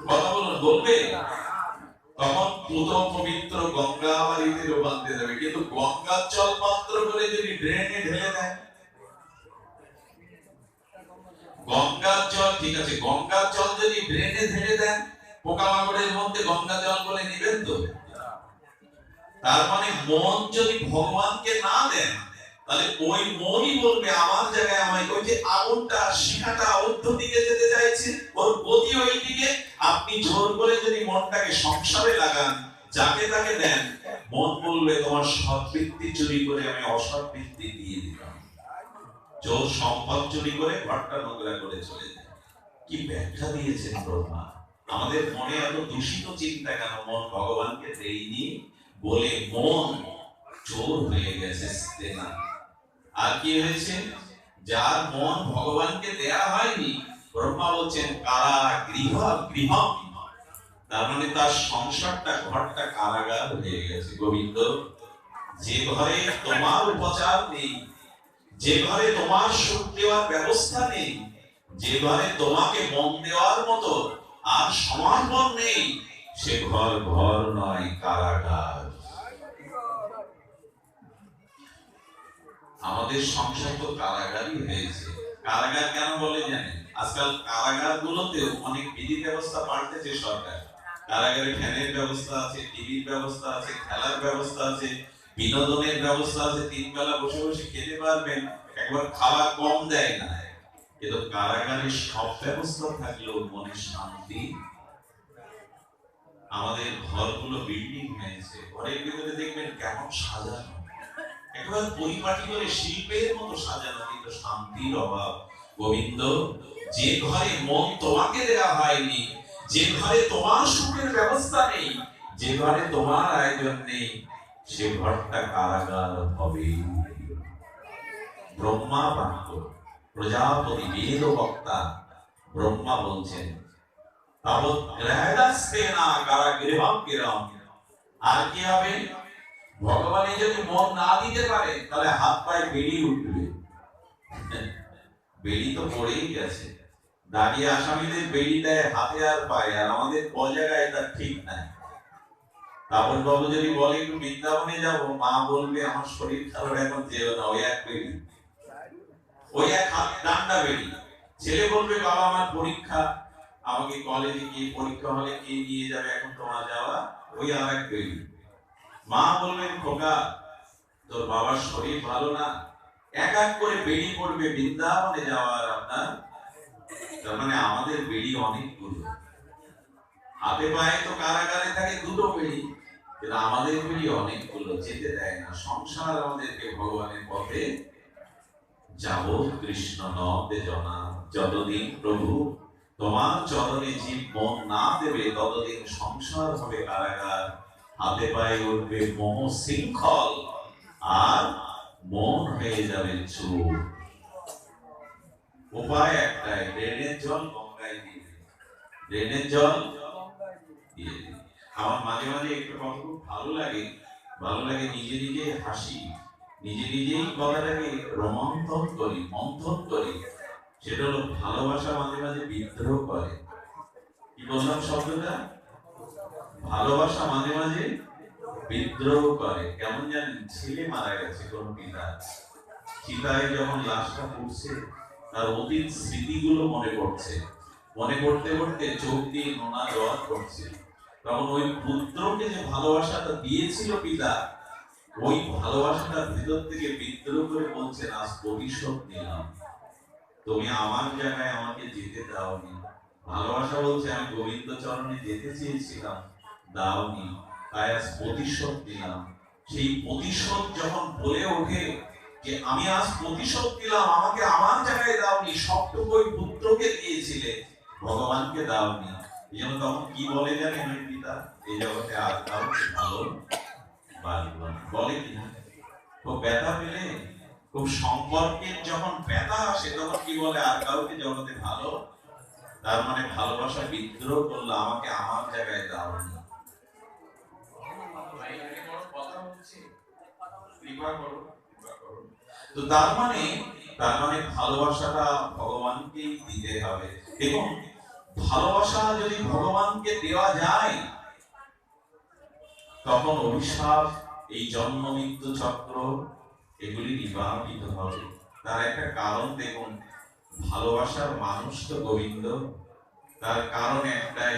কথা বলুন, বলবে? তখন পুত পবিত্র গঙ্গা বাড়িতে রূপান্তরিত যাবে। কিন্তু গঙ্গার জল মাত্র করে যদি ড্রেনে ঢেলে দেয়, গঙ্গার জল ঠিক আছে, গঙ্গার জল যদি ড্রেনে ঢেলে দেন, পোকামাকড়ের মধ্যে গঙ্গা জল বলে নিবেন তো? তার মানে মন যদি ভগবানকে না দেন, তাহলে ওই মনই বলবে আমার জায়গায় আমায়। ওই যে আগুনটা, শিখাটা ঊর্ধ্ব দিকে যেতে চাইছে, ওর গতি ওই দিকে। আপনি জোর করে যদি মনটাকে সংসারে লাগান, যাকে তাকে দেন, মন বলবে তোমার সৎবৃত্তি চুরি করে আমি অসৎবৃত্তি দিয়ে দিলাম। চোর সম্পদ চুরি করে ঘরটা নোংরা করে চলে যায়। কি ব্যাখ্যা দিয়েছেন ব্রহ্মা! আমাদের মনে এত দূষিত চিন্তা কেন? মন ভগবানকে দেয়নি বলে মন চোর হয়ে গেছে। আর কি হয়েছে? যার মন ভগবানকে দেয়া হয়নি, ব্রহ্মা বলছেন কারা গৃহ গৃহ, তার মানে তার সংসারটা, ঘরটা কারাগার হয়ে গেছে। গোবিন্দ, যে ঘরে তোমার উপচার নেই, যে ঘরে তোমার সুখ দেওয়ার ব্যবস্থা নেই, যে ঘরে তোমাকে মন দেওয়ার মতো আর সমর্পণ নেই, সে ঘর ঘর নয়, কারাগার। আমাদের সংসার তো কারাগারই হয়েছে। কারাগার কেন বলে জানেন? আজকাল কারাগার গুলোতে অনেক বিধি ব্যবস্থা পাল্টেছে সরকার। কারাগারে ফ্যানের ব্যবস্থা আছে, টিভির ব্যবস্থা আছে, খেলার ব্যবস্থা আছে, বিনোদনের ব্যবস্থা আছে, 3 বেলা বসে বসে খেতে পারবেন, একবার খাবার কম দেয় না। কিন্তু কারাগারে সব ব্যবস্থা থাকলেও মনে শান্তি। আমাদের ঘরগুলো বিল্ডিং হয়েছে, ঘরের ভিতরে দেখবেন কেমন সাজানো, একবার পরিপাটি করে শিল্পের মতো সাজানো, কিন্তু শান্তির অভাব। গোবিন্দ, যে ঘরে মন তোমাকে দেওয়া হয়নি, যে ঘরে তোমার সুখের ব্যবস্থা নেই, যে ঘরে তোমার আয়োজন নেই, সে ঘরটা কারাগার হবে। ব্রহ্মা বাক্য, প্রজাপতি বেদ বক্তা ব্রহ্মা বলছেন তাবৎ গ্রহদাস্তেনা কারাগৃহং গৃহং। আর কি হবে? ভগবানে যদি মন না দিতে পারে, তাহলে হাত পায়ে বেড়ি উঠবে। বেড়ি তো পড়েই গেছে। দাঁড়িয়ে আসামিদের বেড়ি দেয় হাতে আর পায়ে, আর আমাদের ক জায়গায় তার ঠিক নাই। তারপর বাবু যদি বলে একটু বৃন্দাবনে যাবো, মা বলবে আমার শরীর খারাপ, এখন যেও না। ওই এক বেড়ি, ওই এক হাত ডান্ডা বেড়ি। ছেলে বলবে বাবা আমার পরীক্ষা, আমাকে কলেজে গিয়ে পরীক্ষা হলে কে নিয়ে যাবে, এখন তোমার যাওয়া। ওই আর এক বেড়ি। মা বলবেন খোকা তোর বাবার শরীর ভালো না, এক এক করে বেড়ি পড়বে বৃন্দাবনে যাওয়ার আপনার। তার মানে আমাদের বেড়ি অনেকগুলো। হাতে পায়ে তো কারাগারে থাকে দুটো বেড়ি, কিন্তু আমাদের বেড়ি অনেকগুলো, যেতে দেয় না। সংসার আমাদেরকে ভগবানের পথে যাব। কৃষ্ণ নদে জনা, যতদিন প্রভু তোমার চরণে জীব মন না দেবে, ততদিন সংসার হবে কারাগার। হাতে পায়ে উঠবে মোহ শৃঙ্খল, আর মন হয়ে যাবে চোর। উপায় একটাই, ড্রেনের জল গঙ্গায় দিয়ে, ড্রেনের জল দিয়ে। আমার মাঝে মাঝে একটু কথা খুব ভালো লাগে, ভালো লাগে, নিজে নিজে হাসি, নিজে নিজেই কথাটাকে রোমন্থন করি, মন্থন করি। সেটা হলো ভালোবাসা মাঝে মাঝে বিদ্রোহ করে। কি বললাম শব্দটা? ভালোবাসা মাঝে মাঝে বিদ্রোহ করে। কেমন জানেন? ছেলে মারা গেছে কোন পিতা, চিতায় যখন লাশটা পুড়ছে, তার অতীত স্মৃতিগুলো মনে পড়ছে, মনে পড়তে পড়তে চোখ দিয়ে নোনা জল পড়ছে। তখন ওই পুত্রকে যে ভালোবাসাটা দিয়েছিল পিতা, ওই ভালোবাসাটা ভিতর থেকে বিদ্রোহ করে বলছেন আজ প্রতিশোধ নিলাম, তুমি আমার জায়গায় আমাকে যেতে দাওনি। ভালোবাসা বলছে আমি গোবিন্দ চরণে যেতে চেয়েছিলাম, দাওনি, তাই আজ প্রতিশোধ দিলাম। সেই প্রতিশোধ যখন বলে ওঠে যে আমি আজ প্রতিশোধ দিলাম, আমাকে আমার জায়গায় দাওনি, সবটুকু ওই পুত্রকে দিয়েছিলে, ভগবানকে দাওনি। এই জন্য তখন কি বলে জানেন ওই পিতা? এই জগতে আর কাউকে ভালো বাসবো না, বলে কিনা? খুব ব্যথা পেলে, খুব সম্পর্কের যখন ব্যথা আসে, তখন কি বলে? আর কাউকে জগতে ভালো। তার মানে ভালোবাসা বিদ্রোহ করলো, আমাকে আমার জায়গায় দাওনি। তো তার মানে ভালোবাসাটা ভগবানকেই দিতে হবে। এবং ভালোবাসা যদি ভগবানকে দেওয়া যায়, তখন অভিশাপ, এই জন্ম মৃত্যু চক্র, এগুলি নিবারিত হবে। তার একটা কারণ দেখুন, ভালোবাসার মানুষ তো গোবিন্দ। তার কারণ একটাই,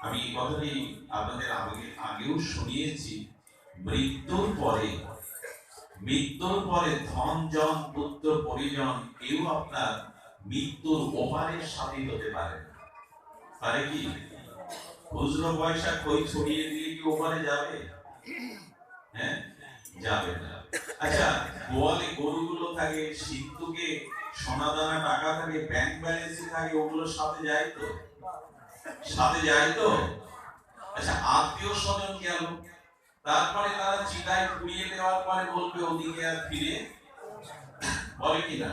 আমি এই কথাটি আপনাদের আগেও শুনিয়েছি, মৃত্যুর পরে ধন জন পুত্র পরিজন কেউ আপনার মৃত্যুর ওপারের সাথী হতে পারে না। পারে কি? খুচরো পয়সা কই ছড়িয়ে দিয়ে কি ওপারে যাবে? হ্যাঁ, যাবে না। আচ্ছা, গোয়ালে গরুগুলো থাকে, সিন্ধুকে সোনা দানা টাকা থাকে, ব্যাংক ব্যালেন্সে থাকে, ওগুলো সাথে যায় তো? সাথে যায় তো? আচ্ছা, আত্মীয় স্বজন গেল, তারপরে তারা চিতায় পুড়িয়ে দেওয়ার পরে বলবে ওদিকে আর ফিরে বলে কিনা?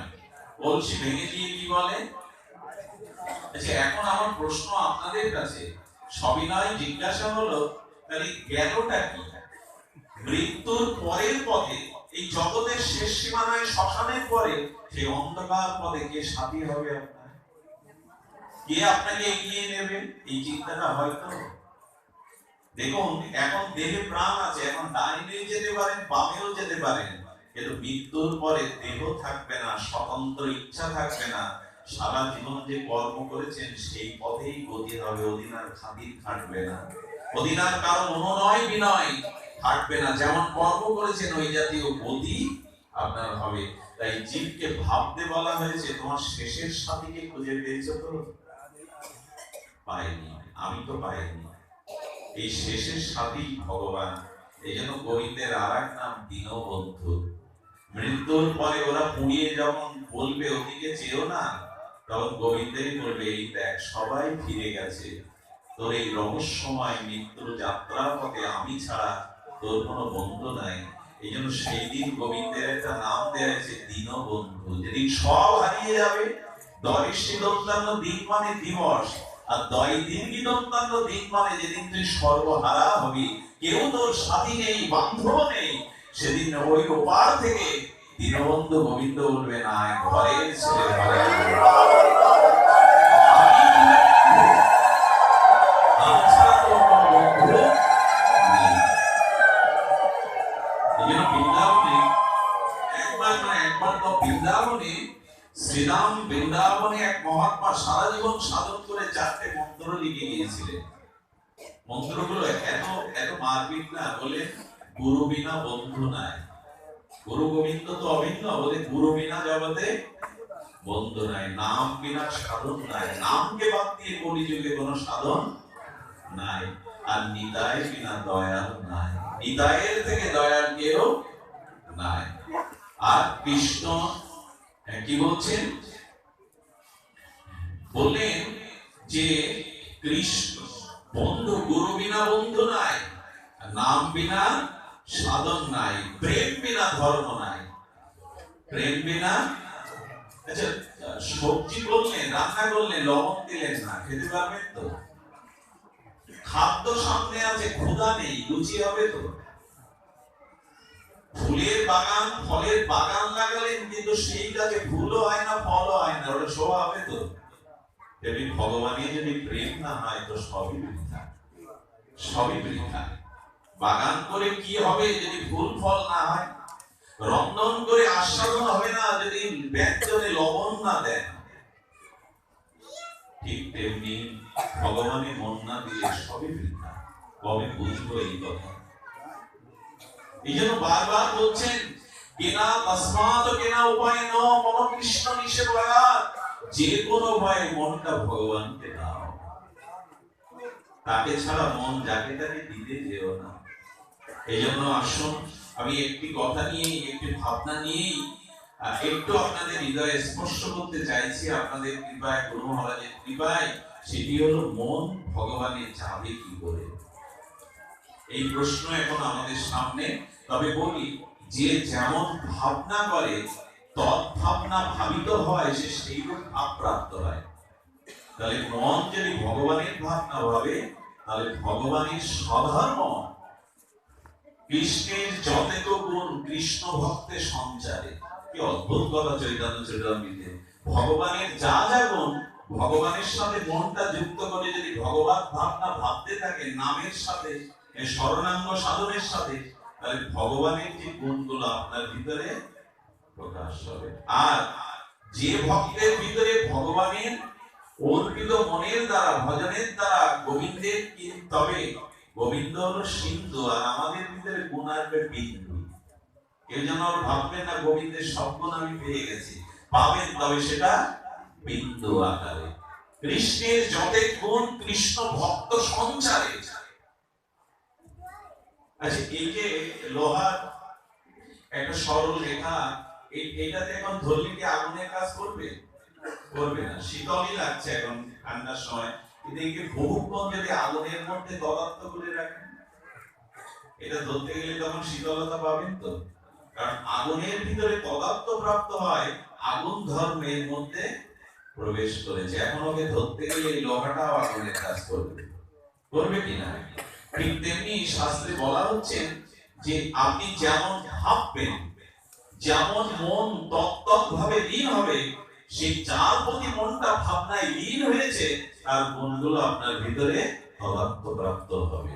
বলছি ভেঙে দিয়ে কি বলে? আচ্ছা, এখন আমার প্রশ্ন আপনাদের কাছে, সবিনয় জিজ্ঞাসা হলো, তাহলে গেলটা কি? মৃত্যুর পরের পথে, এই জগতের শেষ সীমানায় শ্মশানের পরে সেই অন্ধকার পথে কে সাথী হবে আপনার? কে আপনাকে এগিয়ে নেবে? এই চিন্তাটা হয়তো দেখুন, এখন দেহে প্রাণ আছে, এখন ডাইনেও যেতে পারেন, বামেও যেতে পারেন, কিন্তু মৃত্যুর পরে দেহ থাকবে না, স্বতন্ত্র ইচ্ছা থাকবে না। সারা জীবন যে কর্ম করেছেন সেই পথেই গতি হবে, ওদিন আর খাতির খাটবে না, ওদিন আর কারো অনুনয় বিনয় থাকবে না। যেমন কর্ম করেছেন ওই জাতীয় গতি আপনার হবে। তাই জীবকে ভাবতে বলা হয়েছে, তোমার শেষের সাথীকে খুঁজে পেয়েছো তো? পাইনি, আমি তো পাইনি। এই শেষের সাথী ভগবান। এই জন্য গোবিন্দের আর এক নাম দীনবন্ধু। মৃত্যুর পরে ওরা পুড়িয়ে যখন বলবে ওদিকে চেয়েও না, তখন গোবিন্দেরই বলবে, এই দেখ সবাই ফিরে গেছে, তোর এই রহস্যময় মৃত্যুর যাত্রার পথে আমি ছাড়া তোর কোনো বন্ধু নাই। এই জন্য সেই দিন গোবিন্দের একটা নাম দেওয়া হয়েছে দীনবন্ধু। যেদিন সব হারিয়ে যাবে, দরিষ্টি দন্তান্ন দিন মানে দিবস, আর দীর্ঘি দন্তান্ন দিন মানে যেদিন তুই সর্বহারা হবি, কেউ তোর সাথী নেই, বান্ধব নেই, সেদিন ওই ওপার থেকে দীনবন্ধু গোবিন্দ বলবে, না ঘরের ছেলে ঘরে বৃন্দাবনে, শ্রীরাম বৃন্দাবনে এক মহাত্মা সারা জীবন সাধন করে 4টে মন্ত্র লিখে গিয়েছিলেন। মন্ত্রগুলো এত এত মারপিট না, বলে গুরু বিনা বন্ধু নাই, গুরু গোবিন্দ তো অভিন্ন, বলে গুরু বিনা জগতে বন্ধু নাই, নাম বিনা সাধন নাই, নামকে বাদ দিয়ে কলিযুগে কোনো সাধন নাই, আর নিতাই বিনা দয়াল নাই, নিতাইয়ের থেকে দয়াল কেউ নাই। আর কৃষ্ণ কি বলছেন? বললেন যে কৃষ্ণ বন্ধু, গুরু বিনা বন্ধু নাই, নাম বিনা সাধন নাই, প্রেম বিনা ধর্ম নাই, প্রেম বিনা। আচ্ছা, সবজি করলেন, রান্না করলেন, লবণ দিলেন না, খেতে পারবেন তো? খাদ্য সামনে আছে, ক্ষুধা নেই, রুচি হবে তো? ফুলের বাগান, ফলের বাগান লাগালেন, কিন্তু সেই গাছে ফুলও হয় না, ফলও হয় না, ওটা শোভা হবে তো? তেমনি ভগবানের যদি প্রেম না হয় তো সবই বৃথা, সবই বৃথা। বাগান করে কি হবে যদি ফুল ফল না হয়? রন্ধন করে আস্বাদন হবে না যদি ব্যঞ্জনে লবণ না দেন। ঠিক তেমনি ভগবানের মন না দিলে সবই বৃথা। কবে বুঝবো এই কথা? এই জন্য বারবার বলছেন, কেনা তসমাৎ কেনা উপায় ন মম কৃষ্ণ নিষেধয়া, যে কোনো ভয়ে মনটা ভগবানকে দাও, তাকে ছাড়া মন যাকে তাকে দিতে যেও না। এই জন্য আসুন, আমি একটি কথা নিয়ে, একটি ভাবনা নিয়েই একটু আপনাদের হৃদয়ে স্পর্শ করতে চাইছি, আপনাদের কৃপায়, গুরু মহারাজের কৃপায়। সেটি হলো, মন ভগবানের চাবে কি করে? এই প্রশ্ন এখন আমাদের সামনে। তবে বলি, যে যেমন ভাবনা করে তৎভাবনা ভাবিত হয়, সে সেইরূপ ভাব প্রাপ্ত হয়। তাহলে মন যদি ভগবানের ভাবনা ভাবে, তাহলে ভগবানের স্বধর্ম, কৃষ্ণের যতেক গুণ কৃষ্ণ ভক্তের সঞ্চারে। কি অদ্ভুত কথা চৈতন্য চরিতামৃতে! ভগবানের যা যা গুণ ভগবানের সাথে মনটা যুক্ত করে যদি ভগবত ভাবনা ভাবতে থাকে নামের সাথে, শরণাঙ্গ সাধনের সাথে, তাহলে ভগবানের যে গুণগুলো আপনার ভিতরে প্রকাশ হবে। আর যে ভক্তের ভিতরে ভগবানের অর্পিত মনের দ্বারা ভজনের দ্বারা গোবিন্দের, তবে গোবিন্দ হলো সিন্ধু আর আমাদের ভিতরে গুণ আসবে বিন্দু। কেউ যেন ভাববেন না গোবিন্দের সব গুণ আমি পেয়ে গেছি, পাবেন তবে সেটা বিন্দু আকারে। কৃষ্ণের যতে গুণ কৃষ্ণ ভক্ত সঞ্চারে। আচ্ছা, এই যে লোহার একটা সরল রেখা, এইটাতে এখন ধরলে কি আগুনের কাজ করবে? করবে না, শীতলই লাগছে এখন ঠান্ডার সময়, কিন্তু এই বহুক্ষণ যদি আগুনের মধ্যে তদাত্ম করে রাখেন, এটা ধরতে গেলে তখন শীতলতা পাবেন তো। কারণ আগুনের ভিতরে তদাত্ম প্রাপ্ত হয়, আগুন ধর্মের মধ্যে প্রবেশ করেছে। এখন ওকে ধরতে গেলে এই লোহাটাও আগুনের কাজ করবে, করবে কিনা? ঠিক তেমনি শাস্ত্রে বলা হচ্ছে যে আপনি যেমন ভাববেন, যেমন মন তত্ত্ব ভাবে লীন হবে, সেই যার প্রতি মনটা ভাবনায় লীন হয়েছে তার গুণগুলো আপনার ভিতরে তদাত্ম প্রাপ্ত হবে।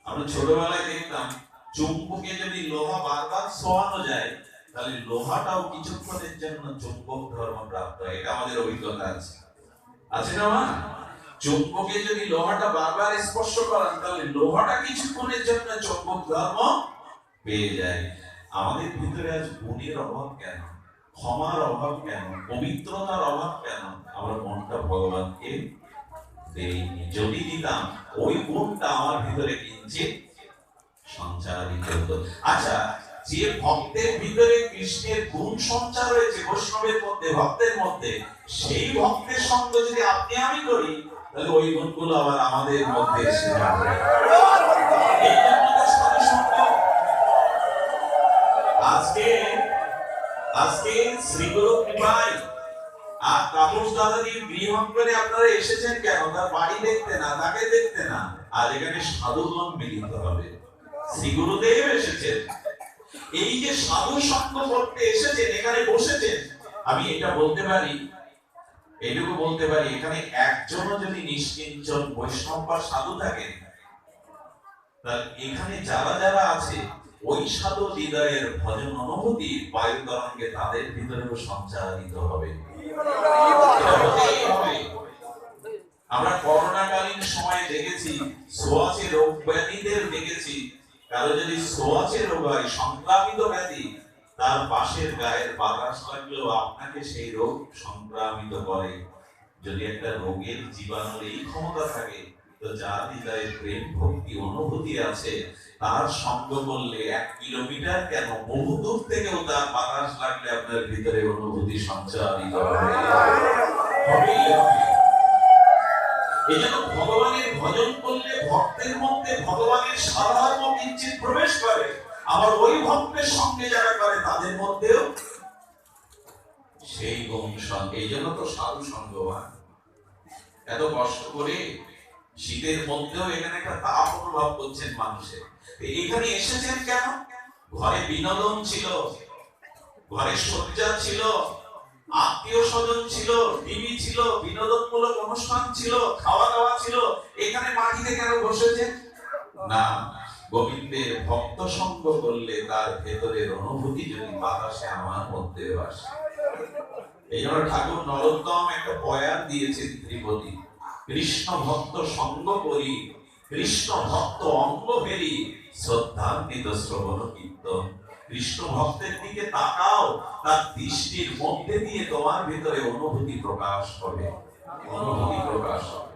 আমরা ছোটবেলায় দেখতাম চুম্বকে যদি লোহা বারবার ছোঁয়ানো যায়, তাহলে লোহাটাও কিছুক্ষণের জন্য চুম্বক ধর্ম প্রাপ্ত হয়। এটা আমাদের অভিজ্ঞতা আছে, আছে না মা? চুম্বকে যদি লোহাটা বারবার স্পর্শ করান, তাহলে লোহাটা কিছুক্ষণের জন্য চুম্বক ধর্ম পেয়ে যায়। আমাদের ভিতরে আজ গুণের অভাব কেন, ক্ষমার অভাব কেন, পবিত্রতার অভাব কেন? আমরা মনটা ভগবানকে দেইনি। যদি দিতাম ওই গুণটা আমার ভিতরে কিঞ্চিত সঞ্চারিত হতো। আচ্ছা, যে ভক্তের ভিতরে কৃষ্ণের গুণ সঞ্চার হয়েছে বৈষ্ণবের মধ্যে, ভক্তের মধ্যে, সেই ভক্তের সঙ্গে যদি আপনি আমি করি, তাহলে ওই গুণগুলো আবার আমাদের মধ্যে এসে যাবে। এই জন্য তো সাধুসঙ্গ। আজকে শ্রীগুরু কৃপায় আর তাপস দাদাজির গৃহাঙ্গনে আপনারা এসেছেন কেন? তার বাড়ি দেখতে না, তাকে দেখতে না। আর এখানে সাধুগণ মিলিত হবে, শ্রী গুরুদেব এসেছেন। এই যে সাধু সঙ্গ করতে এসেছেন, এখানে বসেছেন, আমি এটা বলতে পারি, এইটুকু বলতে পারি, এখানে একজনও যদি নিষ্কিঞ্চন বৈষ্ণব বা সাধু থাকেন, তাহলে এখানে যারা যারা আছে ওই সাধু হৃদয়ের ভজন অনুভূতি বায়ু তরঙ্গে তাদের ভিতরেও সঞ্চারিত হবে। আমরা করোনাকালীন সময়ে দেখেছি, ছোঁয়াচে রোগ ব্যাধিদের দেখেছি, কারো যদি ছোঁয়াচে রোগ হয়, সংক্রামিত ব্যাধি, তার পাশের গায়ের বাতাস লাগলেও আপনাকে সেই রোগ সংক্রামিত করে। যদি একটা রোগের জীবাণুর এই ক্ষমতা থাকে, তো যার হৃদয়ে প্রেম ভক্তি অনুভূতি আছে, তার সঙ্গ করলে 1 কিলোমিটার কেন বহু দূর থেকেও তার বাতাস লাগলে আপনার ভিতরে অনুভূতি সঞ্চারিত হবে। এই জন্য ভগবানের ভজন করলে ভক্তের মধ্যে ভগবানের সাধারণ কিঞ্চিত প্রবেশ করে, আবার ওই ভক্তের সঙ্গে যারা করে তাদের মধ্যেও সেই গুণ সঙ্গে। এই জন্য তো সাধু সঙ্গবান এত কষ্ট করে শীতের মধ্যেও এখানে একটা তাপ অনুভব করছেন মানুষের। এখানে এসেছেন কেন? ঘরে বিনোদন ছিল, ঘরে সজ্জা ছিল, আত্মীয় স্বজন ছিল, টিভি ছিল, বিনোদনমূলক অনুষ্ঠান ছিল, খাওয়া দাওয়া ছিল, এখানে মাটিতে কেন বসেছেন? না, গোবিন্দের ভক্ত সঙ্গ করলে তার ভেতরের অনুভূতি যদি বাতাসে আমার মধ্যে আসে। এই জন্য ঠাকুর নরোত্তম একটা বয়ান দিয়েছেন ত্রিপদী, কৃষ্ণ ভক্ত সঙ্গ করি, কৃষ্ণ ভক্ত অঙ্গ ফেরি, শ্রদ্ধান্বিত শ্রবণ কীর্তন। কৃষ্ণ ভক্তের দিকে তাকাও, তার দৃষ্টির মধ্যে দিয়ে তোমার ভিতরে অনুভূতি প্রকাশ হবে, অনুভূতি প্রকাশ হবে।